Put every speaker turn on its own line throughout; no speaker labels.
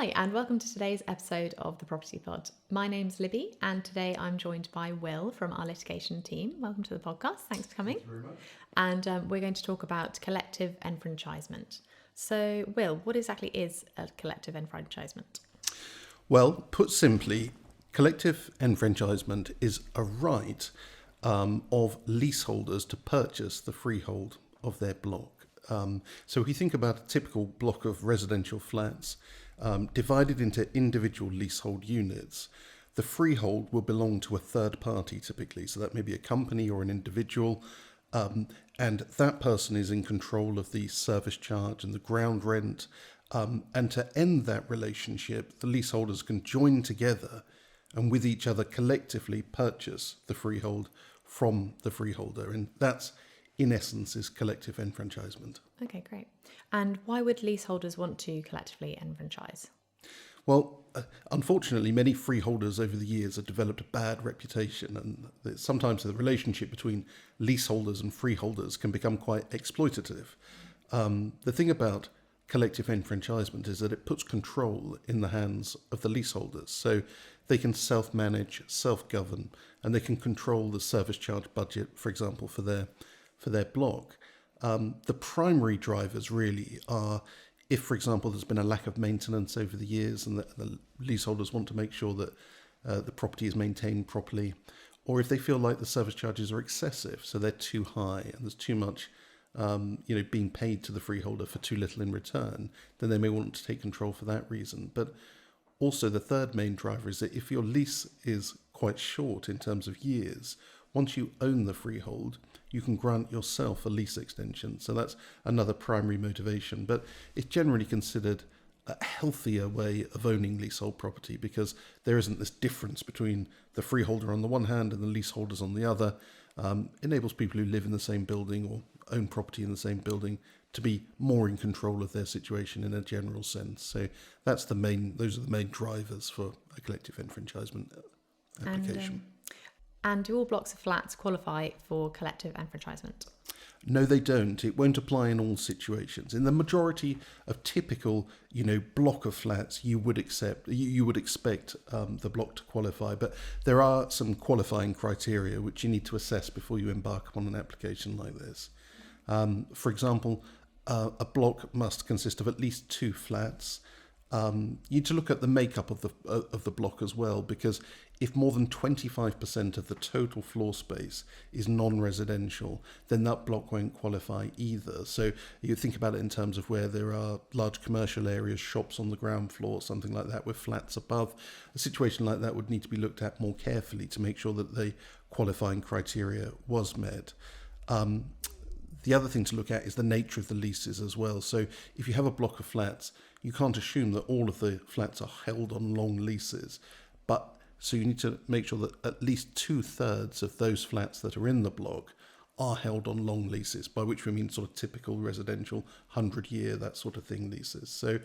Hi, and welcome to today's episode of the Property Pod. My name's Libby, and today I'm joined by Will from our litigation team. Welcome to the podcast. Thanks for coming.
Thank you very much.
And we're going to talk about collective enfranchisement. So, Will, what exactly is a collective enfranchisement?
Well, put simply, collective enfranchisement is a right of leaseholders to purchase the freehold of their block. So if you think about a typical block of residential flats, divided into individual leasehold units, the freehold will belong to a third party typically. So that may be a company or an individual, and that person is in control of the service charge and the ground rent. And to end that relationship, the leaseholders can join together and with each other collectively purchase the freehold from the freeholder. And that's, in essence, is collective enfranchisement.
Okay, great. And why would leaseholders want to collectively enfranchise?
Well, unfortunately, many freeholders over the years have developed a bad reputation, and sometimes the relationship between leaseholders and freeholders can become quite exploitative. The thing about collective enfranchisement is that it puts control in the hands of the leaseholders, so they can self-manage, self-govern, and they can control the service charge budget, for example, for their block. The primary drivers really are if, for example, there's been a lack of maintenance over the years and the leaseholders want to make sure that the property is maintained properly, or if they feel like the service charges are excessive, so they're too high and there's too much being paid to the freeholder for too little in return, then they may want to take control for that reason. But also the third main driver is that if your lease is quite short in terms of years, once you own the freehold, you can grant yourself a lease extension. So that's another primary motivation. But it's generally considered a healthier way of owning leasehold property because there isn't this difference between the freeholder on the one hand and the leaseholders on the other. Enables people who live in the same building or own property in the same building to be more in control of their situation in a general sense. So those are the main drivers for a collective enfranchisement application.
And do all blocks of flats qualify for collective enfranchisement?
No, they don't. It won't apply in all situations. In the majority of typical, block of flats, you would expect the block to qualify. But there are some qualifying criteria which you need to assess before you embark upon an application like this. For example, a block must consist of at least 2 flats. You need to look at the makeup of the block as well, because if more than 25% of the total floor space is non-residential, then that block won't qualify either. So you think about it in terms of where there are large commercial areas, shops on the ground floor, something like that, with flats above. A situation like that would need to be looked at more carefully to make sure that the qualifying criteria was met. The other thing to look at is the nature of the leases as well. So if you have a block of flats, you can't assume that all of the flats are held on long leases. So you need to make sure that at least 2/3 of those flats that are in the block are held on long leases, by which we mean sort of typical residential 100-year, that sort of thing leases. So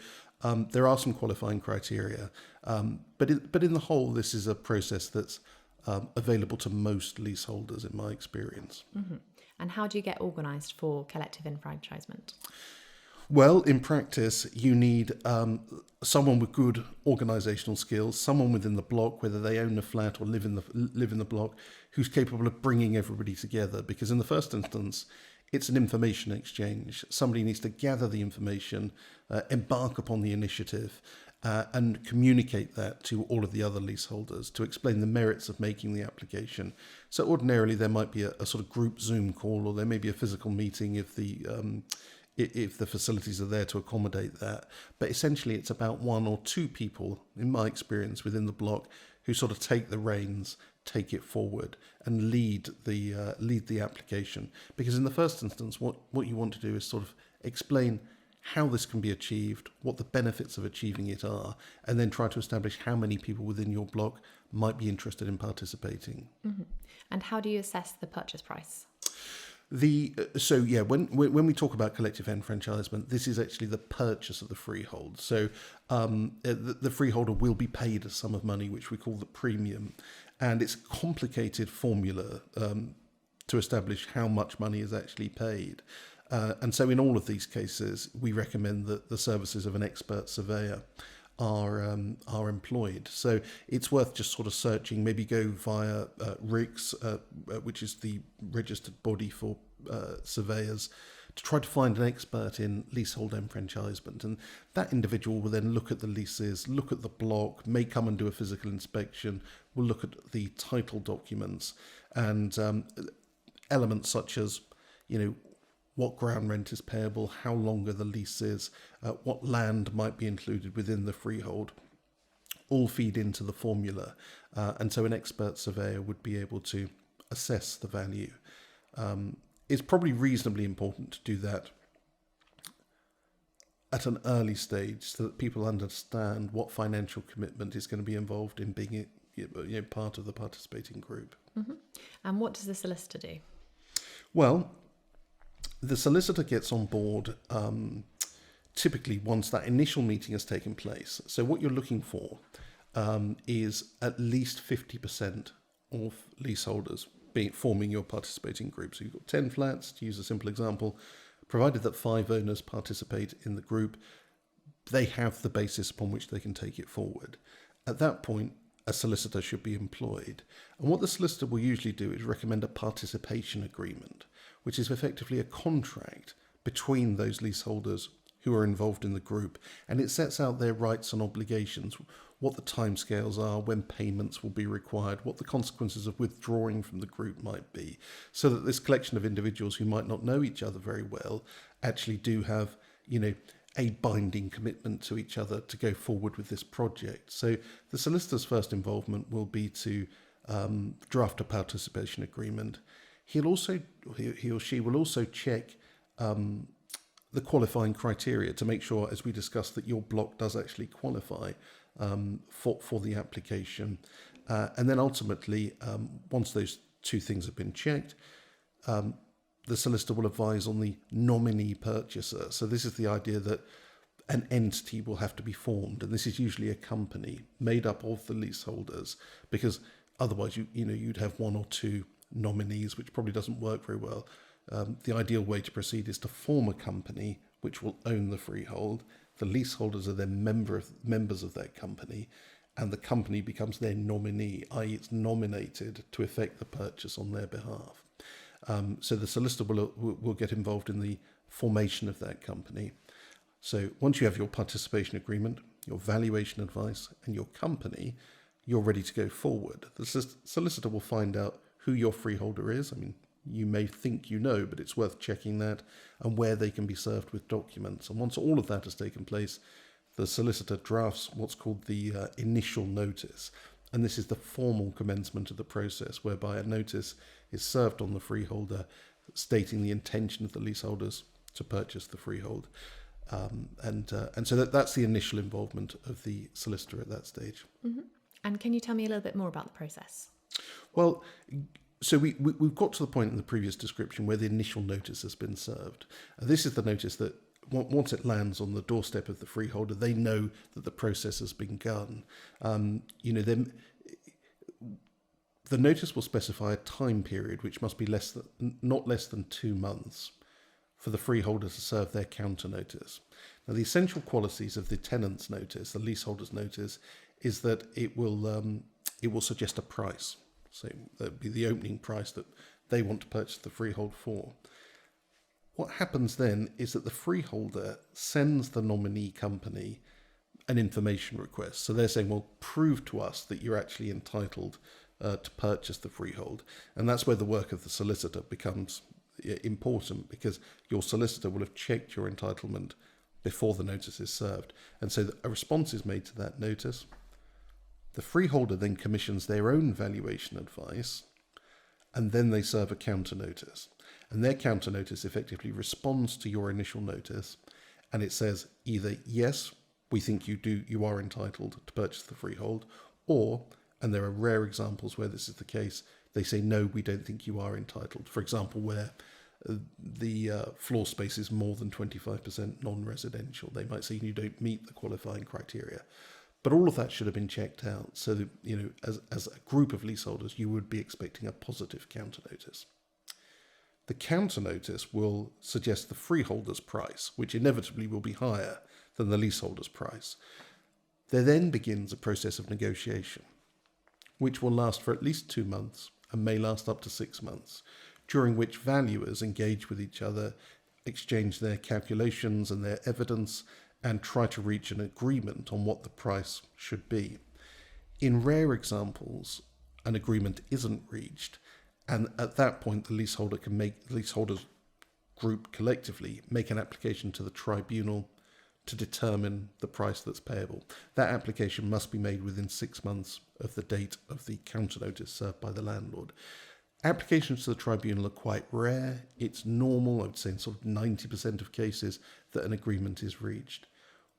there are some qualifying criteria. But in the whole, this is a process that's available to most leaseholders in my experience.
Mm-hmm. And how do you get organised for collective enfranchisement?
Well, in practice, you need someone with good organisational skills, someone within the block, whether they own the flat or live in the block, who's capable of bringing everybody together. Because in the first instance, it's an information exchange. Somebody needs to gather the information, embark upon the initiative, and communicate that to all of the other leaseholders to explain the merits of making the application. So ordinarily, there might be a sort of group Zoom call, or there may be a physical meeting if the facilities are there to accommodate that. But essentially, it's about 1 or 2 people, in my experience, within the block who sort of take the reins, take it forward, and lead the application. Because in the first instance, what you want to do is sort of explain how this can be achieved, what the benefits of achieving it are, and then try to establish how many people within your block might be interested in participating.
Mm-hmm. And how do you assess the purchase price?
When we talk about collective enfranchisement, this is actually the purchase of the freehold. So the freeholder will be paid a sum of money, which we call the premium, and it's a complicated formula to establish how much money is actually paid. And so in all of these cases, we recommend the services of an expert surveyor. are employed. So it's worth just sort of searching. Maybe go via RICS, which is the registered body for surveyors, to try to find an expert in leasehold enfranchisement. And that individual will then look at the leases, look at the block, may come and do a physical inspection, will look at the title documents, and elements such as, what ground rent is payable, how long are the leases, what land might be included within the freehold, all feed into the formula. And so an expert surveyor would be able to assess the value. It's probably reasonably important to do that at an early stage so that people understand what financial commitment is going to be involved in being part of the participating group.
Mm-hmm. And what does the solicitor do?
Well, the solicitor gets on board typically once that initial meeting has taken place. So what you're looking for is at least 50% of leaseholders forming your participating group. So you've got 10 flats, to use a simple example. Provided that 5 owners participate in the group, they have the basis upon which they can take it forward. At that point, a solicitor should be employed. And what the solicitor will usually do is recommend a participation agreement, which is effectively a contract between those leaseholders who are involved in the group. And it sets out their rights and obligations, what the timescales are, when payments will be required, what the consequences of withdrawing from the group might be, so that this collection of individuals who might not know each other very well actually do have, a binding commitment to each other to go forward with this project. So the solicitor's first involvement will be to draft a participation agreement. He or she will also check the qualifying criteria to make sure, as we discussed, that your block does actually qualify for the application. And then ultimately, once those two things have been checked, the solicitor will advise on the nominee purchaser. So this is the idea that an entity will have to be formed, and this is usually a company made up of the leaseholders, because otherwise you'd have one or two nominees, which probably doesn't work very well. The ideal way to proceed is to form a company which will own the freehold. The leaseholders are then members of that company, and the company becomes their nominee, i.e. it's nominated to effect the purchase on their behalf. So the solicitor will get involved in the formation of that company. So once you have your participation agreement, your valuation advice, and your company, you're ready to go forward. The solicitor will find out who your freeholder is. I mean, you may think you know, but it's worth checking that, and where they can be served with documents. And once all of that has taken place, the solicitor drafts what's called the initial notice. And this is the formal commencement of the process, whereby a notice is served on the freeholder stating the intention of the leaseholders to purchase the freehold. And so that's the initial involvement of the solicitor at that stage.
Mm-hmm. And can you tell me a little bit more about the process?
Well, so we've got to the point in the previous description where the initial notice has been served. This is the notice that once it lands on the doorstep of the freeholder, they know that the process has begun. The notice will specify a time period which must be not less than 2 months for the freeholder to serve their counter notice. Now, the essential qualities of the tenant's notice, the leaseholder's notice, is that it will suggest a price. So that would be the opening price that they want to purchase the freehold for. What happens then is that the freeholder sends the nominee company an information request. So they're saying, well, prove to us that you're actually entitled to purchase the freehold. And that's where the work of the solicitor becomes important, because your solicitor will have checked your entitlement before the notice is served. And so a response is made to that notice. The freeholder then commissions their own valuation advice, and then they serve a counter notice. And their counter notice effectively responds to your initial notice, and it says either, yes, we think you are entitled to purchase the freehold, or, and there are rare examples where this is the case, they say, no, we don't think you are entitled. For example, where the floor space is more than 25% non-residential, they might say you don't meet the qualifying criteria. But all of that should have been checked out. So that, as a group of leaseholders, you would be expecting a positive counter notice. The counter notice will suggest the freeholder's price, which inevitably will be higher than the leaseholder's price. There then begins a process of negotiation, which will last for at least 2 months and may last up to 6 months, during which valuers engage with each other, exchange their calculations and their evidence, and try to reach an agreement on what the price should be. In rare examples, an agreement isn't reached, and at that point the leaseholders group collectively make an application to the tribunal to determine the price that's payable. That application must be made within 6 months of the date of the counter notice served by the landlord. Applications to the tribunal are quite rare. It's normal, I would say in sort of 90% of cases, that an agreement is reached.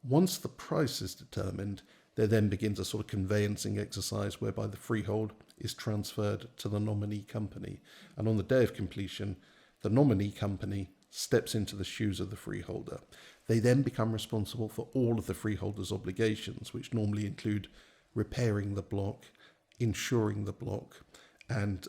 Once the price is determined, there then begins a sort of conveyancing exercise whereby the freehold is transferred to the nominee company. And on the day of completion, the nominee company steps into the shoes of the freeholder. They then become responsible for all of the freeholder's obligations, which normally include repairing the block, insuring the block, and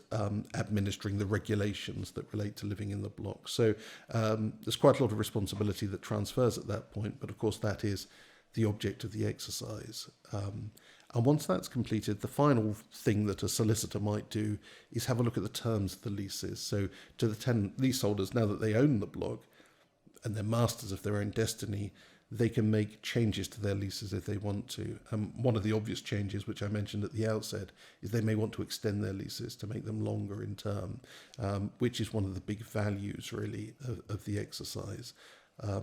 administering the regulations that relate to living in the block. So there's quite a lot of responsibility that transfers at that point, but of course that is the object of the exercise. And once that's completed, the final thing that a solicitor might do is have a look at the terms of the leases. So to the tenant leaseholders, now that they own the block and they're masters of their own destiny, they can make changes to their leases if they want to. One of the obvious changes, which I mentioned at the outset, is they may want to extend their leases to make them longer in term, which is one of the big values, really, of the exercise.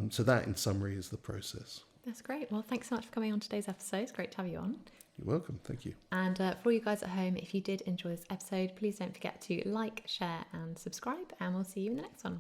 So that, in summary, is the process.
That's great. Well, thanks so much for coming on today's episode. It's great to have you on.
You're welcome. Thank you.
And for all you guys at home, if you did enjoy this episode, please don't forget to like, share and subscribe, and we'll see you in the next one.